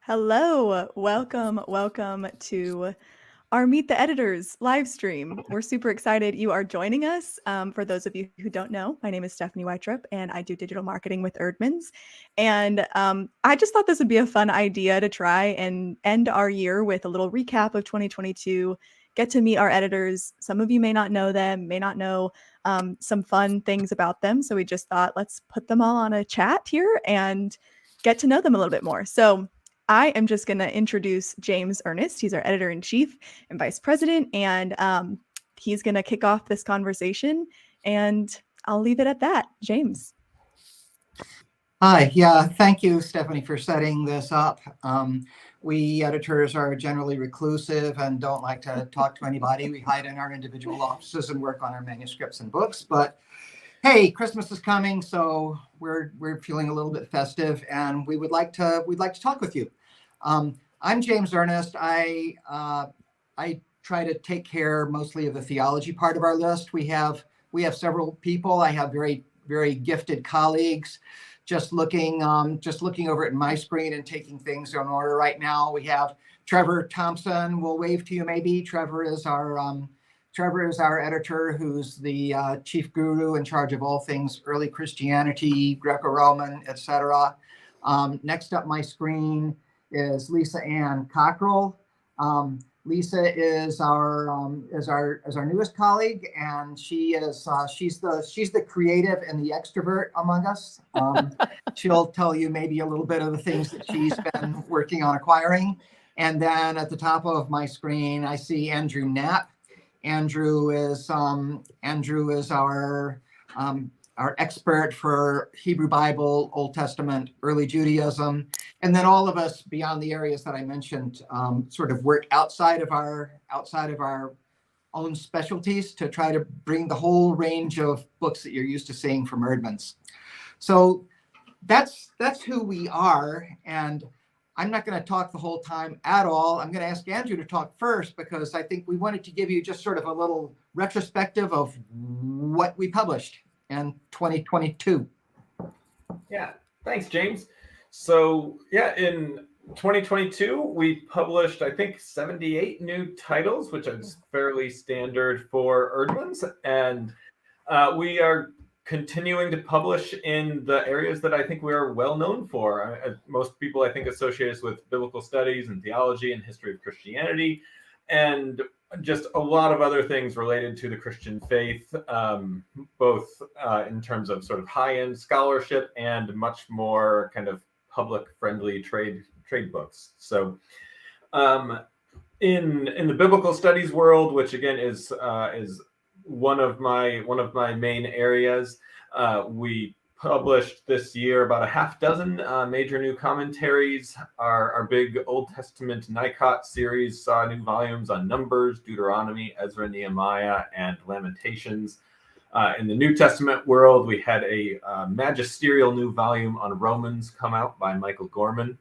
Hello, welcome to our Meet the Editors live stream. We're super excited you are joining us. For those of you who don't know, my name is Stephanie Weitrop, and I do digital marketing with Eerdmans. And I just thought this would be a fun idea to try and end our year with a little recap of 2022, get to meet our editors. Some of you may not know them, may not know some fun things about them. So we just thought, let's put them all on a chat here and get to know them a little bit more. So I am just going to introduce James Ernest. He's our editor-in-chief and vice president, and he's going to kick off this conversation, and I'll leave it at that. James. Hi, yeah, thank you, Stephanie, for setting this up. We editors are generally reclusive and don't like to talk to anybody. We hide in our individual offices and work on our manuscripts and books. But hey, Christmas is coming, so we're feeling a little bit festive, and we'd like to talk with you. I'm James Ernest. I try to take care mostly of the theology part of our list. We have several people. I have very gifted colleagues. Just looking over at my screen and taking things in order right now. We have Trevor Thompson. We'll wave to you maybe. Trevor is our editor, who's the chief guru in charge of all things early Christianity, Greco-Roman, etc. Next up my screen is Lisa Ann Cockrell. Lisa is our newest colleague, and she's the creative and the extrovert among us. She'll tell you maybe a little bit of the things that she's been working on acquiring. And then at the top of my screen, I see Andrew Knapp. Andrew is our expert for Hebrew Bible, Old Testament, early Judaism. And then all of us beyond the areas that I mentioned sort of work outside of our own specialties to try to bring the whole range of books that you're used to seeing from Eerdmans. So that's who we are. And I'm not going to talk the whole time at all. I'm going to ask Andrew to talk first, because I think we wanted to give you just sort of a little retrospective of what we published in 2022. Yeah, thanks, James. So yeah, in 2022, we published, I think, 78 new titles, which is fairly standard for Eerdmans. And we are continuing to publish in the areas that I think we are well known for. Most people, I think, associate us with biblical studies and theology and history of Christianity, and just a lot of other things related to the Christian faith, both in terms of sort of high-end scholarship and much more kind of public-friendly trade books. So in the biblical studies world, which again is one of my main areas, we published this year about a half dozen major new commentaries. Our big Old Testament Nikot series saw new volumes on Numbers, Deuteronomy, Ezra, Nehemiah, and Lamentations. In the New Testament world, we had a magisterial new volume on Romans come out by Michael Gorman.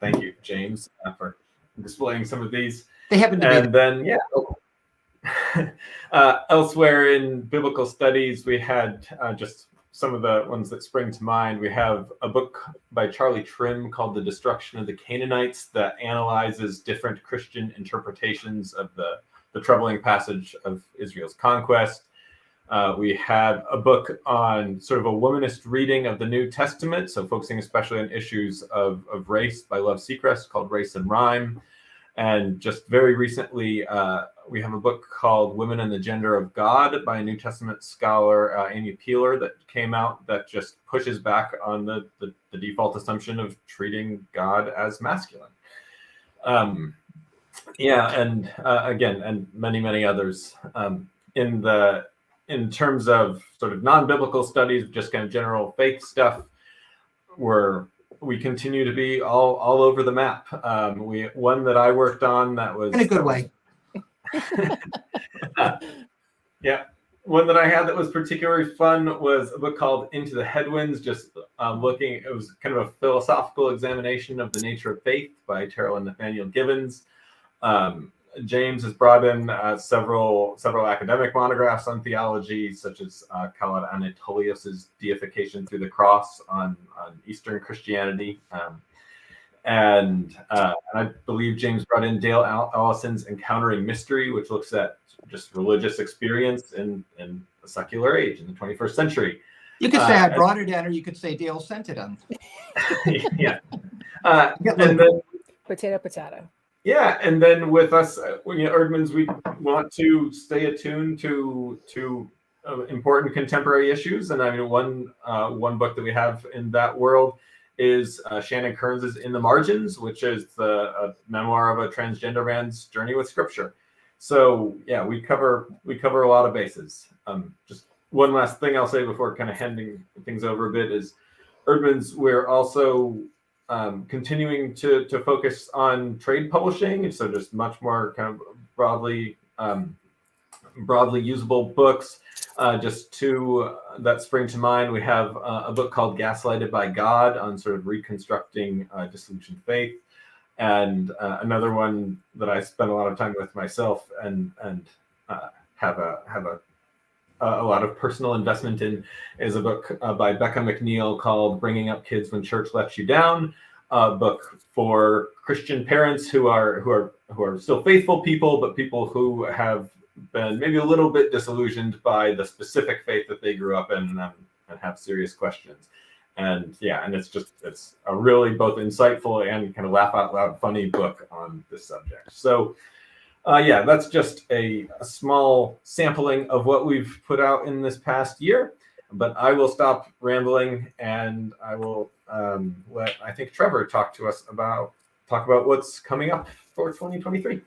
Thank you, James, for displaying some of these. They happen to be. And then, yeah. Elsewhere in biblical studies, we had just some of the ones that spring to mind. We have a book by Charlie Trim called The Destruction of the Canaanites that analyzes different Christian interpretations of the troubling passage of Israel's conquest. We had a book on sort of a womanist reading of the New Testament, so focusing especially on issues of race by Love Seacrest called Race and Rhyme. And just very recently, we have a book called Women and the Gender of God by a New Testament scholar, Amy Peeler, that came out that just pushes back on the default assumption of treating God as masculine. And again, and many others. In terms of sort of non-biblical studies, just kind of general faith stuff, we continue to be all over the map. One that I worked on that was in a good way. Yeah, one that I had that was particularly fun was a book called Into the Headwinds. Just it was kind of a philosophical examination of the nature of faith by Terrell and Nathaniel Givens. James has brought in several academic monographs on theology, such as Khaled Anatolius's Deification Through the Cross on Eastern Christianity. And I believe James brought in Dale Allison's Encountering Mystery, which looks at just religious experience in the secular age in the 21st century. You could say I brought it in, or you could say Dale sent it in. Yeah. And then potato. Yeah, and then with us, Eerdmans, we want to stay attuned to important contemporary issues. And I mean, one book that we have in that world is Shannon Kearns' In the Margins, which is a memoir of a transgender man's journey with scripture. So yeah, we cover a lot of bases. Just one last thing I'll say before kind of handing things over a bit is Eerdmans, we're also continuing to focus on trade publishing, and so just much more kind of broadly usable books. Just two that spring to mind. We have a book called Gaslighted by God on sort of reconstructing disillusioned faith, and another one that I spent a lot of time with myself and have a lot of personal investment in is a book by Becca McNeil called Bringing Up Kids When Church Lets You Down, a book for Christian parents who are still faithful people, but people who have been maybe a little bit disillusioned by the specific faith that they grew up in and have serious questions. And yeah, and it's a really both insightful and kind of laugh out loud funny book on this subject. So yeah, that's just a small sampling of what we've put out in this past year. But I will stop rambling, and I will let Trevor talk about what's coming up for 2023.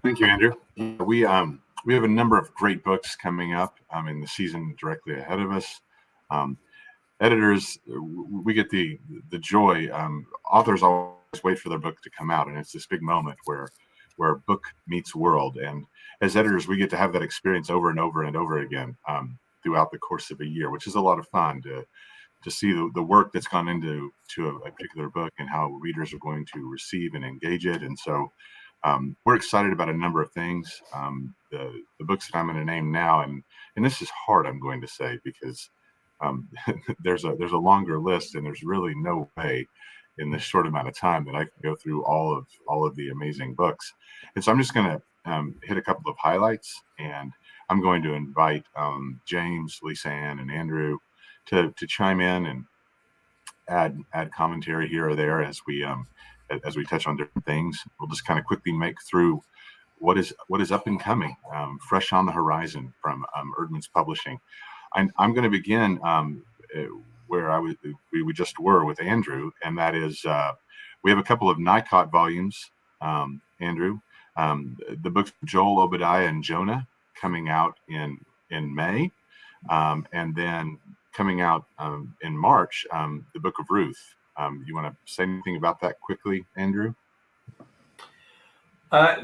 Thank you, Andrew. We have a number of great books coming up in the season directly ahead of us. Editors, we get the joy. Authors always wait for their book to come out, and it's this big moment where book meets world. And as editors, we get to have that experience over and over and over again throughout the course of a year, which is a lot of fun to see the work that's gone into a particular book and how readers are going to receive and engage it. And so we're excited about a number of things. The books that I'm going to name now, and this is hard, I'm going to say, because there's a longer list, and there's really no way in this short amount of time that I can go through all of the amazing books. And so I'm just going to hit a couple of highlights, and I'm going to invite James, Lisa Ann, and Andrew to chime in and add commentary here or there as we touch on different things. We'll just kind of quickly make through what is up and coming, fresh on the horizon from Eerdmans Publishing. I'm going to begin where we just were with Andrew, and that is we have a couple of NICOT volumes, Andrew, the books of Joel, Obadiah, and Jonah coming out in May, and then coming out in March, the book of Ruth. You want to say anything about that quickly, Andrew?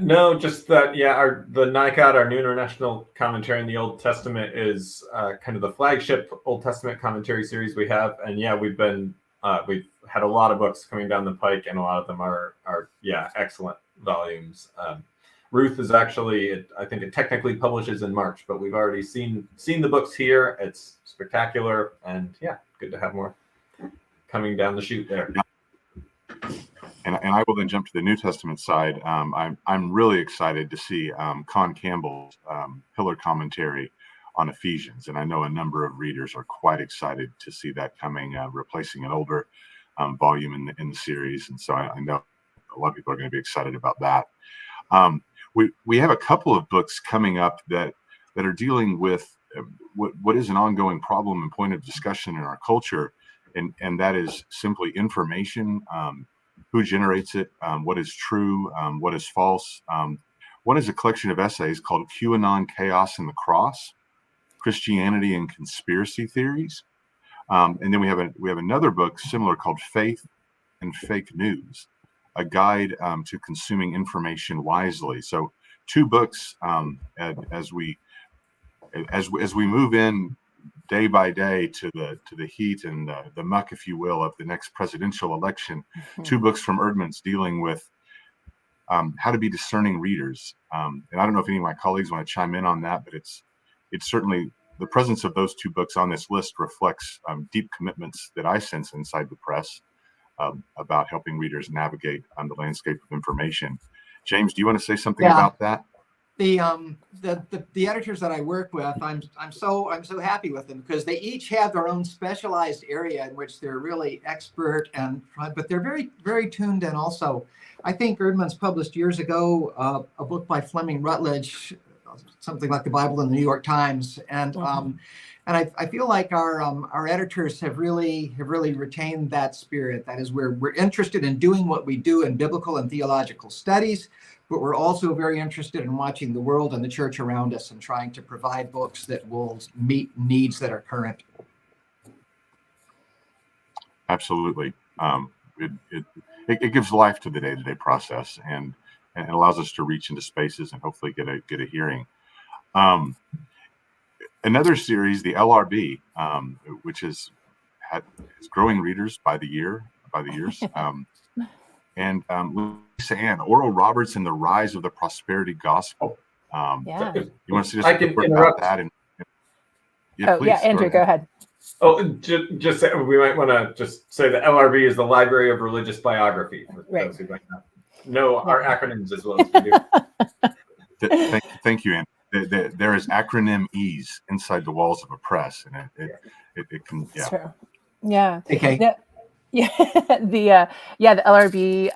No, just that, yeah, the NICOT, our New International Commentary in the Old Testament, is kind of the flagship Old Testament commentary series we have. And yeah, we've had a lot of books coming down the pike, and a lot of them are excellent volumes. Ruth is actually, I think it technically publishes in March, but we've already seen the books here. It's spectacular, and yeah, good to have more coming down the chute there. And I will then jump to the New Testament side. I'm really excited to see Con Campbell's pillar commentary on Ephesians, and I know a number of readers are quite excited to see that coming, replacing an older volume in the series. And so I know a lot of people are going to be excited about that. We have a couple of books coming up that are dealing with what is an ongoing problem and point of discussion in our culture, and that is simply information. Who generates it? What is true? What is false? One is a collection of essays called QAnon, Chaos, and the Cross: Christianity and Conspiracy Theories. And then we have another book similar called Faith and Fake News: A Guide to Consuming Information Wisely. So two books as we move in day by day to the heat and the muck, if you will, of the next presidential election. Mm-hmm. Two books from Eerdmans dealing with how to be discerning readers. And I don't know if any of my colleagues want to chime in on that, but it's certainly the presence of those two books on this list reflects deep commitments that I sense inside the press about helping readers navigate on the landscape of information. James, do you want to say something Yeah. about that? The editors that I work with, I'm so happy with them because they each have their own specialized area in which they're really expert, but they're very tuned in also. I think Eerdmans published years ago a book by Fleming Rutledge, something like the Bible in the New York Times, and I feel like our editors have really retained that spirit. That is, we're interested in doing what we do in biblical and theological studies, but we're also very interested in watching the world and the church around us and trying to provide books that will meet needs that are current. Absolutely. It gives life to the day-to-day process and allows us to reach into spaces and hopefully get a hearing. Another series, the LRB, which is growing readers by the years. And Lisa Ann, Oral Roberts and the Rise of the Prosperity Gospel. Yeah. You want to say just I a can quick interrupt. about that? And Andrew, go ahead. Oh, just say, we might want to just say the LRB is the Library of Religious Biography. For those who might not know our acronyms as well as we do. Thank you, Ann. There is acronym E's inside the walls of a press, and it can. Yeah. True. Yeah. Okay. Yeah, the LRB.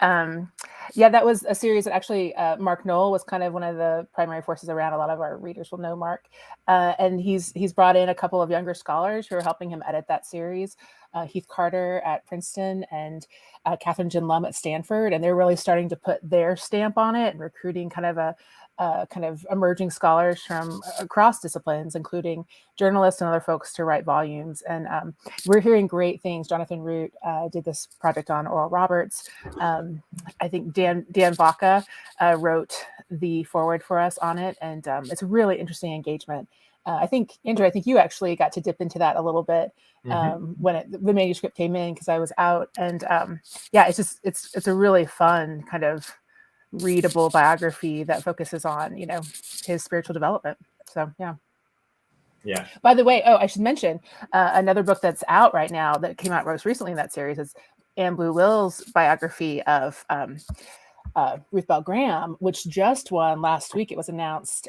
That was a series that actually Mark Knoll was kind of one of the primary forces around. A lot of our readers will know Mark, and he's brought in a couple of younger scholars who are helping him edit that series. Heath Carter at Princeton and Catherine Gin Lum at Stanford, and they're really starting to put their stamp on it and recruiting kind of emerging scholars from across disciplines, including journalists and other folks, to write volumes. And we're hearing great things. Jonathan Root did this project on Oral Roberts. I think Dan Vaca wrote the foreword for us on it, and it's a really interesting engagement. I think, Andrew, you actually got to dip into that a little bit when the manuscript came in, because I was out. And it's a really fun kind of readable biography that focuses on, his spiritual development. So, yeah. By the way, I should mention another book that's out right now that came out most recently in that series is Anne Blue Will's biography of Ruth Bell Graham, which just won last week. It was announced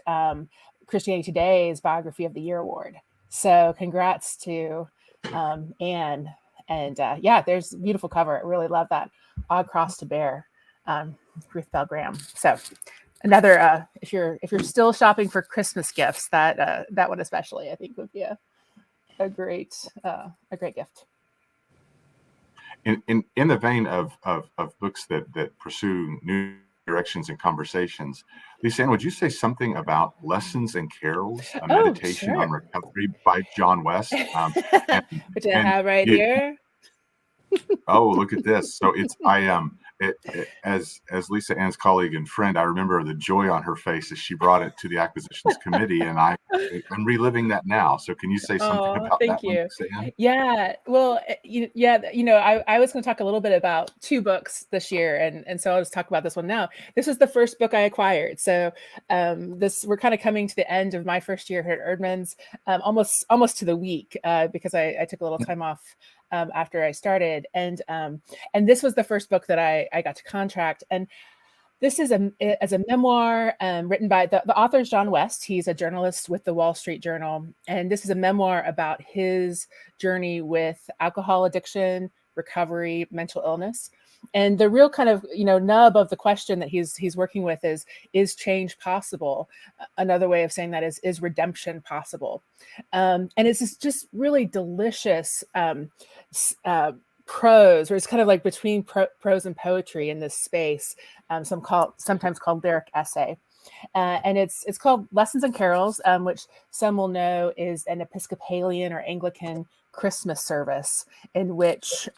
Christianity Today's Biography of the Year award. So congrats to Anne. And there's a beautiful cover. I really love that. Odd Cross to Bear. Ruth Bell Graham. So another, if you're still shopping for Christmas gifts, that one especially I think would be a great gift. In the vein of books that pursue new directions and conversations, Lisa Ann, would you say something about Lessons and Carols, a meditation on recovery by John West? Which I have right here. Oh, look at this. So as Lisa Ann's colleague and friend, I remember the joy on her face as she brought it to the acquisitions committee, and I'm reliving that now. So can you say something about that? Thank you. Lisa Ann? Yeah. Well, I was going to talk a little bit about two books this year, and so I'll just talk about this one now. This is the first book I acquired. So we're kind of coming to the end of my first year here at Eerdmans, almost to the week, because I took a little time off after I started, and this was the first book that I got to contract. And this is a memoir written by the author is John West. He's a journalist with the Wall Street Journal, and this is a memoir about his journey with alcohol addiction, recovery, mental illness. And the real kind of nub of the question that he's working with is change possible? Another way of saying that is redemption possible? And it's just really delicious prose, or it's kind of like between prose and poetry in this space. Sometimes called lyric essay. And it's called Lessons and Carols, which some will know is an Episcopalian or Anglican Christmas service in which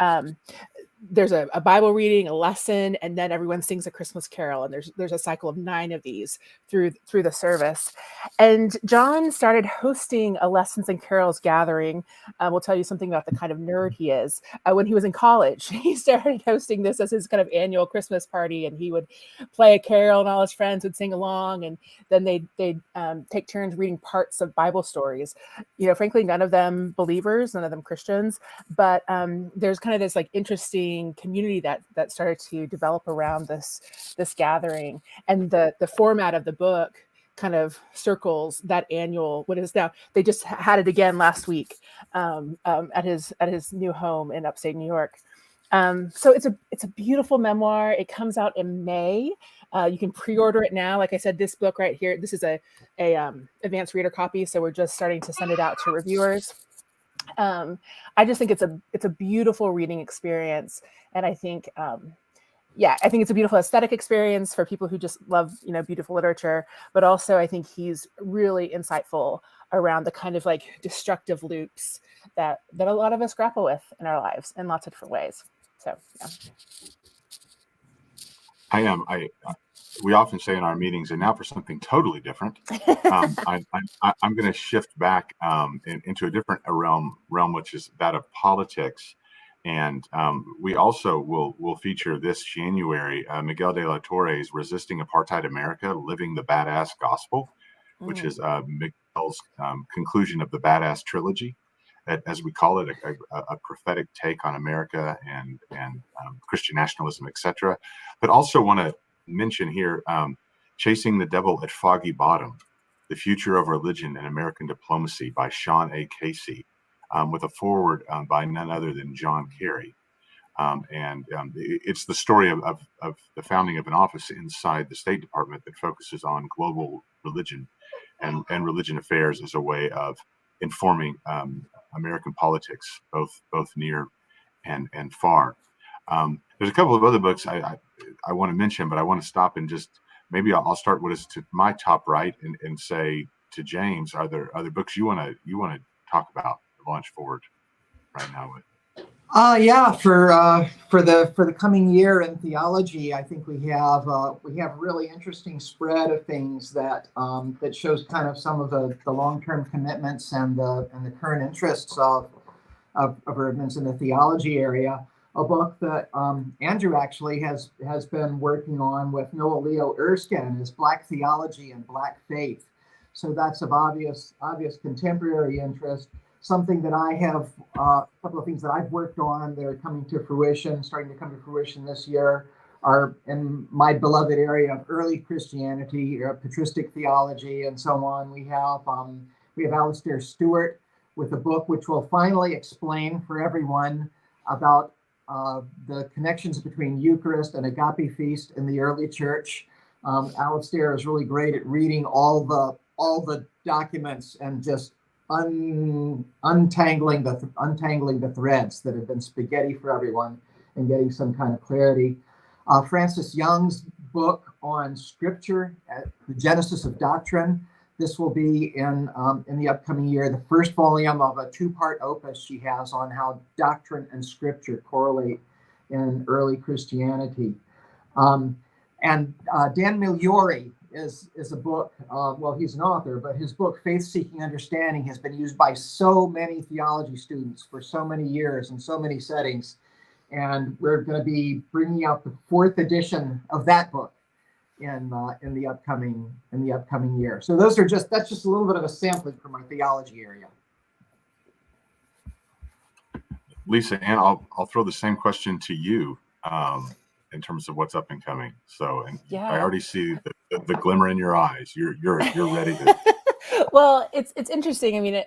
there's a Bible reading, a lesson, and then everyone sings a Christmas carol. And there's a cycle of 9 of these through the service. And John started hosting a Lessons and Carols gathering. We'll tell you something about the kind of nerd he is. When he was in college, he started hosting this as his kind of annual Christmas party, and he would play a carol, and all his friends would sing along, and then they'd take turns reading parts of Bible stories. Frankly, none of them believers, none of them Christians, but there's kind of this like interesting amazing community that started to develop around this gathering. And the format of the book kind of circles that annual, what is now, they just had it again last week at his new home in upstate New York. So it's a beautiful memoir. It comes out in May. You can pre-order it now. Like I said, this book right here, this is a advanced reader copy, so we're just starting to send it out to reviewers. I just think it's a beautiful reading experience, and I think I think it's a beautiful aesthetic experience for people who just love beautiful literature. But also, I think he's really insightful around the kind of like destructive loops that a lot of us grapple with in our lives in lots of different ways. So yeah. We often say in our meetings, and now for something totally different, I'm going to shift back into a different realm, which is that of politics. And we also will feature this January Miguel de la Torre's "Resisting Apartheid America: Living the Badass Gospel," which is Miguel's conclusion of the Badass trilogy, as we call it, a prophetic take on America and Christian nationalism, etc. But also want to mention here "Chasing the Devil at Foggy Bottom: The Future of Religion and American Diplomacy" by Sean A. Casey, with a foreword by none other than John Kerry. It's the story of the founding of an office inside the State Department that focuses on global religion and religion affairs as a way of informing American politics, both near and far. There's a couple of other books I want to mention, but I want to stop and just maybe I'll start what is to my top right and say to James, are there other books you want to talk about, launch forward right now with? For the coming year in theology, I think we have a really interesting spread of things that shows kind of some of the long-term commitments and the current interests of Eerdmans in the theology area. A book that Andrew actually has been working on with Noah Leo Erskine is Black Theology and Black Faith. So that's of obvious contemporary interest. Something that I have, a couple of things that I've worked on that are starting to come to fruition this year, are in my beloved area of early Christianity, patristic theology, and so on. We have Alistair Stewart with a book which will finally explain for everyone about the connections between Eucharist and Agape Feast in the early church. Alistair is really great at reading all the documents and just untangling the threads that have been spaghetti for everyone and getting some kind of clarity. Francis Young's book on Scripture, The Genesis of Doctrine. This will be in the upcoming year, the first volume of a two-part opus she has on how doctrine and Scripture correlate in early Christianity. And Dan Migliori is a book, he's an author, but his book, Faith Seeking Understanding, has been used by so many theology students for so many years in so many settings. And we're going to be bringing out the 4th edition of that book in the upcoming year. So that's just a little bit of a sampling from our theology area. Lisa Ann, I'll throw the same question to you in terms of what's up and coming. So, and yeah. I already see the glimmer in your eyes. You're ready to. Well, it's interesting. I mean,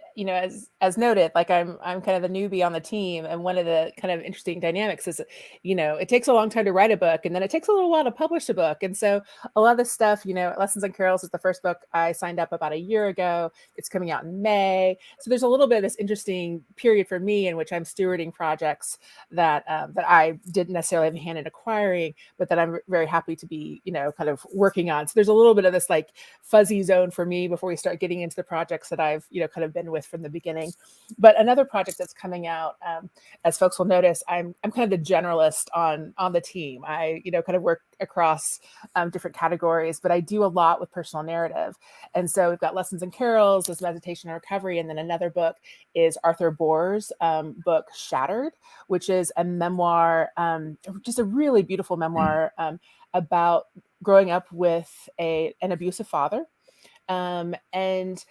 as noted, like I'm kind of the newbie on the team, and one of the kind of interesting dynamics is, it takes a long time to write a book, and then it takes a little while to publish a book. And so a lot of this stuff, Lessons and Carols is the first book I signed up about a year ago. It's coming out in May. So there's a little bit of this interesting period for me in which I'm stewarding projects that I didn't necessarily have a hand in acquiring, but that I'm very happy to be, kind of working on. So there's a little bit of this like fuzzy zone for me before we start getting into the projects that I've kind of been with from the beginning. But another project that's coming out, as folks will notice, I'm kind of the generalist on the team. I kind of work across different categories, but I do a lot with personal narrative. And so we've got Lessons and Carols, this meditation and recovery, and then another book is Arthur Bohr's book Shattered, which is a memoir, just a really beautiful memoir about growing up with an abusive father. And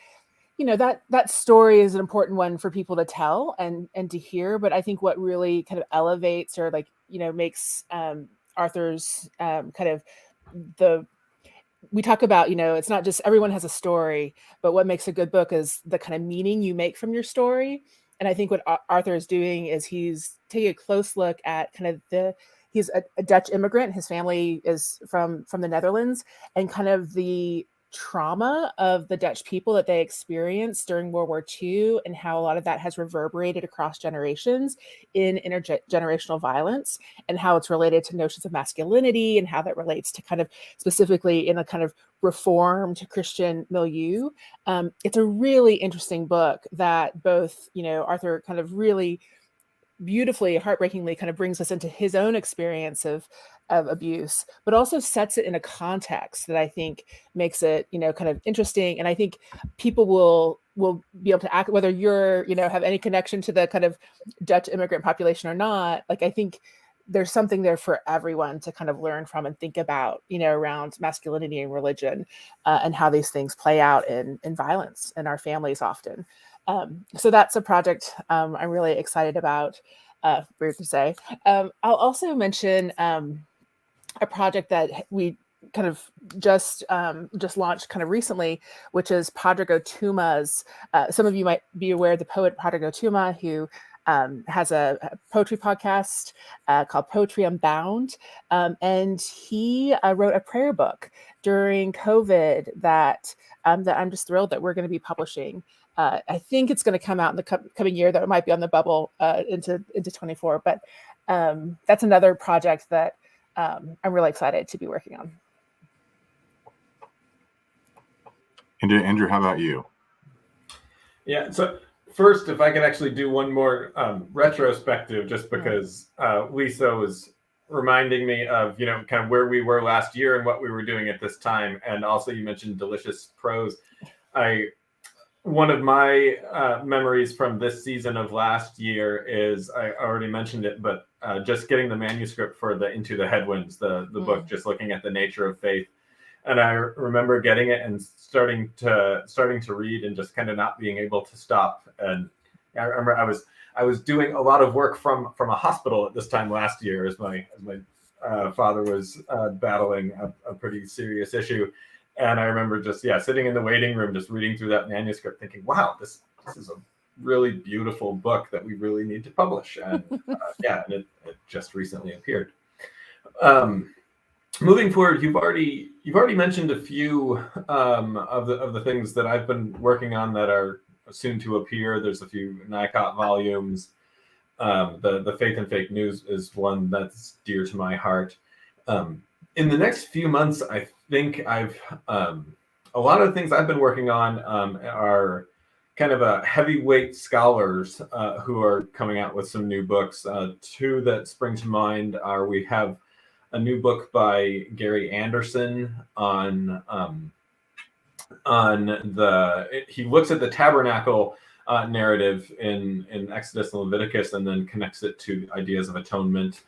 that story is an important one for people to tell and to hear. But I think what really kind of elevates or makes Arthur's kind of we talk about, it's not just everyone has a story, but what makes a good book is the kind of meaning you make from your story. And I think what Arthur is doing is he's taking a close look at kind of he's a Dutch immigrant. His family is from the Netherlands, and kind of the trauma of the Dutch people that they experienced during World War II, and how a lot of that has reverberated across generations in intergenerational violence, and how it's related to notions of masculinity, and how that relates to kind of specifically in a kind of reformed Christian milieu. It's a really interesting book that both, Arthur kind of really beautifully, heartbreakingly kind of brings us into his own experience of abuse, but also sets it in a context that I think makes it, kind of interesting. And I think people will be able to act, whether you're, have any connection to the kind of Dutch immigrant population or not. Like, I think there's something there for everyone to kind of learn from and think about, around masculinity and religion, and how these things play out in violence in our families often. So that's a project I'm really excited about. Weird to say. I'll also mention a project that we kind of just launched kind of recently, which is Padraig Tuma's. Some of you might be aware of the poet Padraig Tuma, who has a poetry podcast called Poetry Unbound. And he wrote a prayer book during COVID that I'm just thrilled that we're going to be publishing. I think it's going to come out in the coming year, that it might be on the bubble into 24. But that's another project that I'm really excited to be working on. Andrew, how about you? Yeah, so first, if I could actually do one more retrospective, just because Lisa was reminding me of, kind of where we were last year and what we were doing at this time. And also you mentioned delicious prose. One of my memories from this season of last year is, I already mentioned it, but just getting the manuscript for the Into the Headwinds, the book, just looking at the nature of faith. And I remember getting it and starting to read and just kind of not being able to stop. And I remember I was doing a lot of work from a hospital at this time last year, as my father was battling a pretty serious issue. And I remember just, sitting in the waiting room, just reading through that manuscript, thinking, wow, this is a really beautiful book that we really need to publish. And and it just recently appeared. Moving forward, you've already mentioned a few of the things that I've been working on that are soon to appear. There's a few NICOT volumes. The Faith and Fake News is one that's dear to my heart. In the next few months, I think I've a lot of things I've been working on are kind of a heavyweight scholars who are coming out with some new books. Two that spring to mind are, we have a new book by Gary Anderson on he looks at the tabernacle narrative in Exodus and Leviticus, and then connects it to ideas of atonement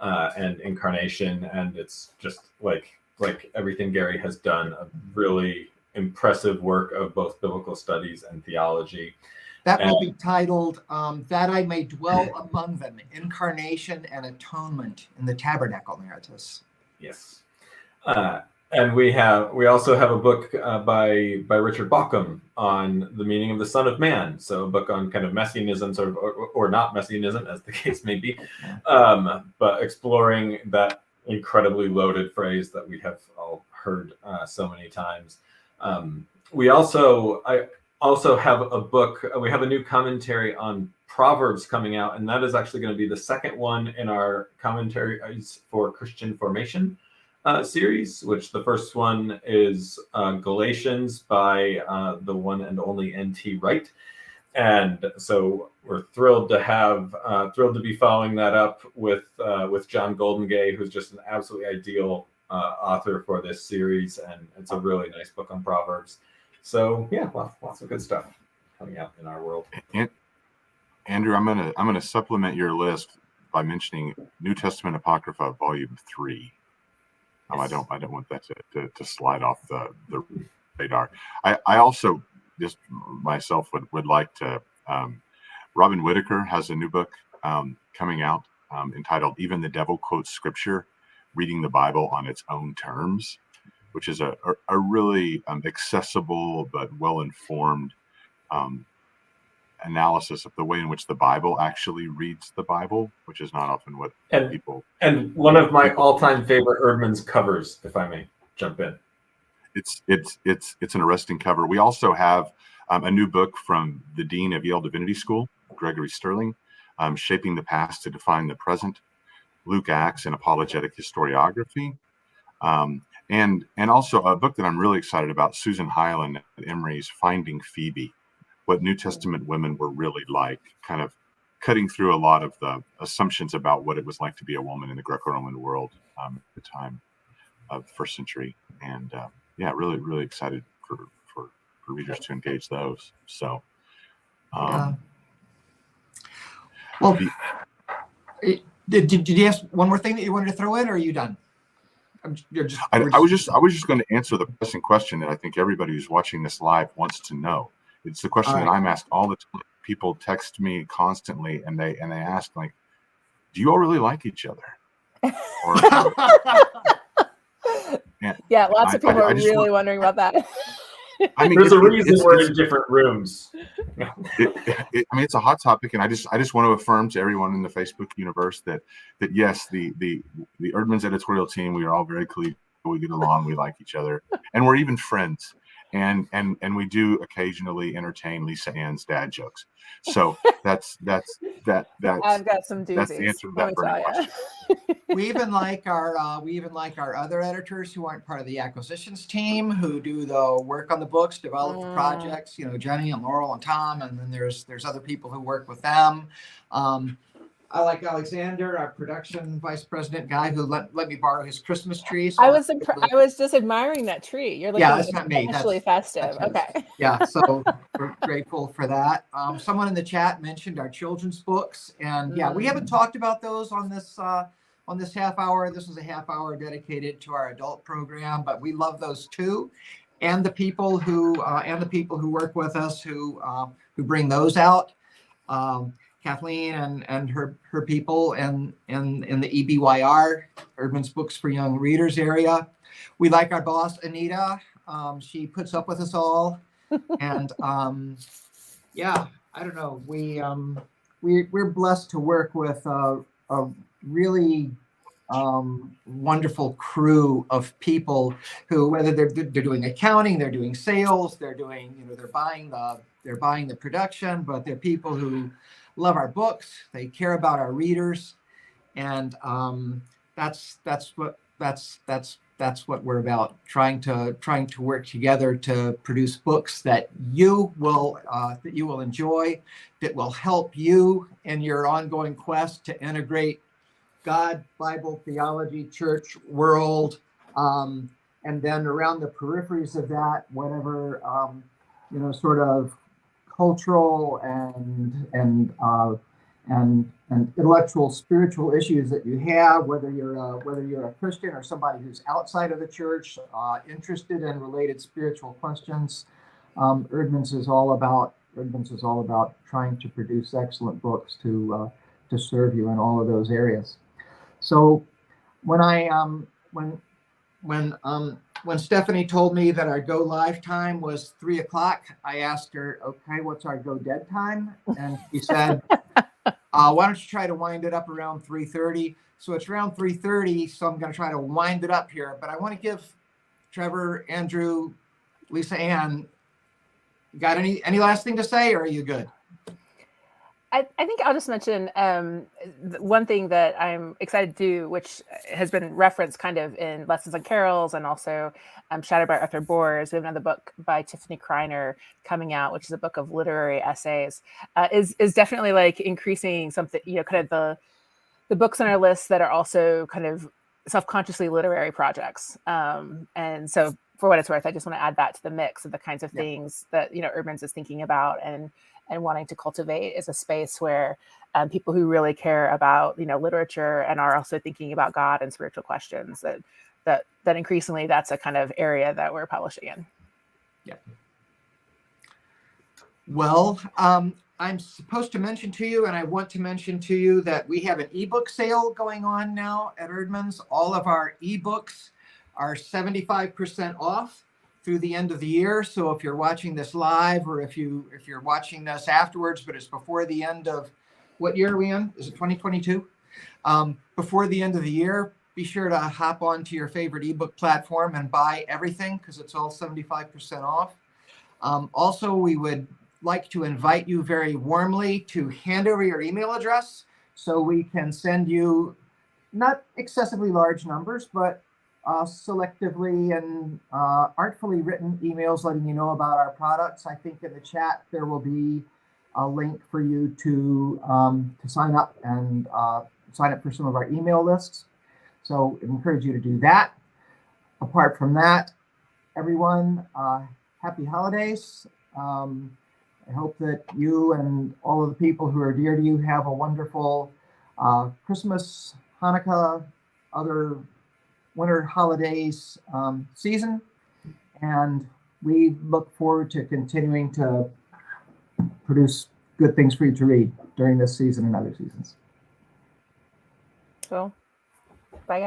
and incarnation. And it's just like everything Gary has done, a really impressive work of both biblical studies and theology. That will be titled That I May Dwell Among Them, Incarnation and Atonement in the Tabernacle Narratives. Yes. And we also have a book by Richard Bauckham on the meaning of the Son of Man. So a book on kind of messianism, sort of, or not messianism, as the case may be, but exploring that incredibly loaded phrase that we have all heard so many times. I also have a book. We have a new commentary on Proverbs coming out, and that is actually going to be the second one in our commentaries for Christian Formation series, which the first one is Galatians by the one and only N.T. Wright. And so we're thrilled to be following that up with John Goldengay, who's just an absolutely ideal author for this series, and it's a really nice book on Proverbs. So lots of good stuff coming out in our world. Andrew, I'm gonna supplement your list by mentioning New Testament Apocrypha Volume 3. I don't want that to slide off the radar. I also just myself would like to. Robin Whitaker has a new book coming out entitled "Even the Devil Quotes Scripture: Reading the Bible on Its Own Terms," which is a really accessible but well-informed analysis of the way in which the Bible actually reads the Bible, which is not often what people. And one of my all-time favorite Eerdmans covers, if I may jump in. It's an arresting cover. We also have a new book from the Dean of Yale Divinity School, Gregory Sterling, "Shaping the Past to Define the Present," Luke Acts and Apologetic Historiography, and also a book that I'm really excited about, Susan Hyland at Emory's "Finding Phoebe: What New Testament Women Were Really Like," kind of cutting through a lot of the assumptions about what it was like to be a woman in the Greco-Roman world at the time of the first century. And really, really excited for readers to engage those. So, well, did you ask one more thing that you wanted to throw in, or are you done? I was just going to answer the pressing question that I think everybody who's watching this live wants to know. It's the question that I'm asked all the time. People text me constantly, and they ask, like, "Do you all really like each other?" Or, yeah, lots of people are really wondering about that. I mean, there's a reason we're in different rooms. It's a hot topic, and I just want to affirm to everyone in the Facebook universe that yes, the Eerdmans editorial team, we are all very collegial. We get along. We like each other, and we're even friends. And we do occasionally entertain Lisa Ann's dad jokes. So that's I've got some doozies. That's the answer to that burning question. We even like our other editors who aren't part of the acquisitions team, who do the work on the books, develop the projects. Jenny and Laurel and Tom, and then there's other people who work with them. I like Alexander, our production vice president guy, who let me borrow his Christmas tree. So I was just admiring that tree. You're looking that's not me. Especially festive. Okay. Yeah, so we're grateful for that. Someone in the chat mentioned our children's books, and we haven't talked about those on this half hour. This is a half hour dedicated to our adult program, but we love those too, and the people who work with us who bring those out. Kathleen and her people and in the EBYR, Eerdmans Books for Young Readers area. We like our boss, Anita. She puts up with us all. And I don't know. We're blessed to work with a really wonderful crew of people who, whether they're doing accounting, they're doing sales, they're buying the production, but they're people who love our books. They care about our readers, and that's what we're about. Trying to work together to produce books that you will enjoy, that will help you in your ongoing quest to integrate God, Bible, theology, church, world, and then around the peripheries of that, whatever sort of cultural and intellectual, spiritual issues that you have, whether you're a Christian or somebody who's outside of the church, interested in related spiritual questions. Eerdmans is all about trying to produce excellent books to serve you in all of those areas. So when when Stephanie told me that our go live time was 3:00, I asked her, "Okay, what's our go dead time?" And she said, "Why don't you try to wind it up around 3:30?" So it's around 3:30. So I'm going to try to wind it up here. But I want to give Trevor, Andrew, Lisa Ann, got any last thing to say, or are you good? I think I'll just mention one thing that I'm excited to do, which has been referenced kind of in Lessons on Carols and also shadowed by Arthur Boers. We have another book by Tiffany Kreiner coming out, which is a book of literary essays, is definitely like increasing something, kind of the books on our list that are also kind of self-consciously literary projects. And so for what it's worth, I just want to add that to the mix of the kinds of things that, Eerdmans is thinking about and wanting to cultivate is a space where people who really care about, literature and are also thinking about God and spiritual questions, that increasingly that's a kind of area that we're publishing in. Yeah. Well, I'm supposed to mention to you, and I want to mention to you that we have an ebook sale going on now at Eerdmans. All of our ebooks are 75% off through the end of the year. So if you're watching this live, or if you're watching this afterwards, but it's before the end of, what year are we in? Is it 2022? Before the end of the year, be sure to hop onto your favorite ebook platform and buy everything, because it's all 75% off. Also, we would like to invite you very warmly to hand over your email address so we can send you not excessively large numbers, but selectively and artfully written emails letting you know about our products. I think in the chat there will be a link for you to sign up and sign up for some of our email lists. So I encourage you to do that. Apart from that, everyone, happy holidays. I hope that you and all of the people who are dear to you have a wonderful Christmas, Hanukkah, other winter holidays season. And we look forward to continuing to produce good things for you to read during this season and other seasons. Cool. Bye, guys.